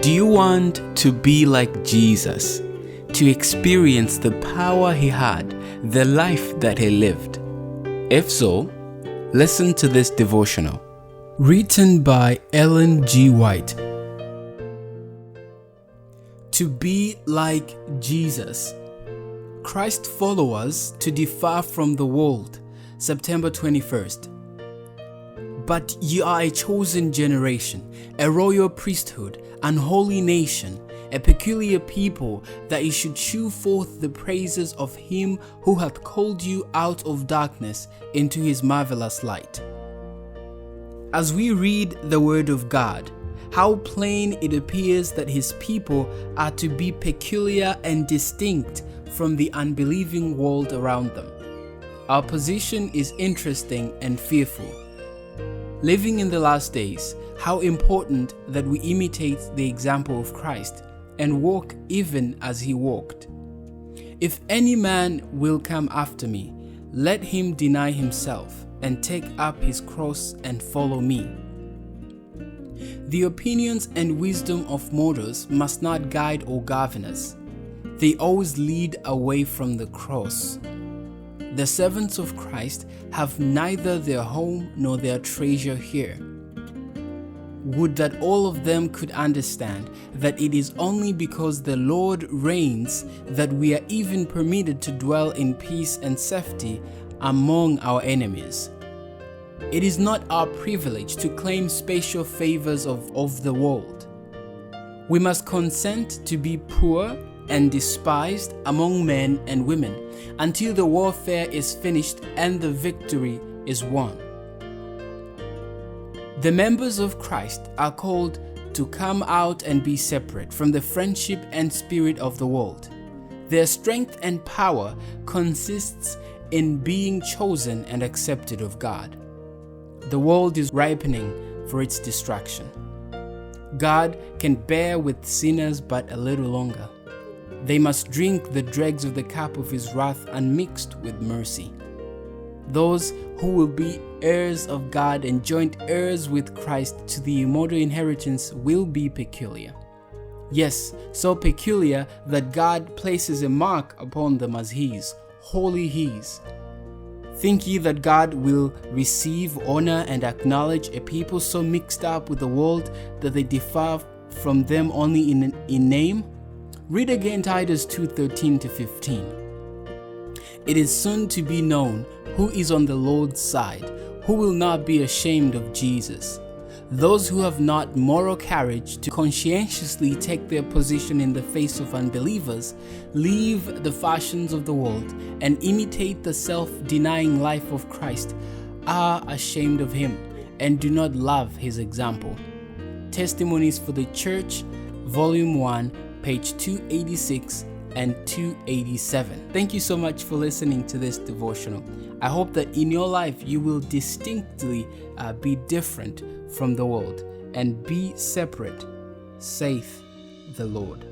Do you want to be like Jesus? To experience the power he had, the life that he lived? If so, listen to this devotional. Written by Ellen G. White. To be like Jesus. Christ followers to differ from the world. September 21st. But ye are a chosen generation, a royal priesthood, an holy nation, a peculiar people, that ye should shew forth the praises of him who hath called you out of darkness into his marvelous light. As we read the word of God, how plain it appears that his people are to be peculiar and distinct from the unbelieving world around them. Our position is interesting and fearful. Living in the last days, how important that we imitate the example of Christ and walk even as he walked. If any man will come after me, let him deny himself and take up his cross and follow me. The opinions and wisdom of mortals must not guide or govern us. They always lead away from the cross. The servants of Christ have neither their home nor their treasure here. Would that all of them could understand that it is only because the Lord reigns that we are even permitted to dwell in peace and safety among our enemies. It is not our privilege to claim special favors of the world. We must consent to be poor and despised among men and women until the warfare is finished and the victory is won. The members of Christ are called to come out and be separate from the friendship and spirit of the world. Their strength and power consists in being chosen and accepted of God. The world is ripening for its destruction. God can bear with sinners but a little longer. They must drink the dregs of the cup of his wrath unmixed with mercy. Those who will be heirs of God and joint heirs with Christ to the immortal inheritance will be peculiar. Yes, so peculiar that God places a mark upon them as his, wholly his. Think ye that God will receive, honor, and acknowledge a people so mixed up with the world that they differ from them only in name? Read again Titus 2:13-15. It is soon to be known who is on the Lord's side, who will not be ashamed of Jesus. Those who have not moral courage to conscientiously take their position in the face of unbelievers, leave the fashions of the world, and imitate the self-denying life of Christ, are ashamed of him and do not love his example. Testimonies for the Church, Volume 1, page 286 and 287. Thank you so much for listening to this devotional. I hope that in your life you will distinctly be different from the world and be separate, saith the Lord.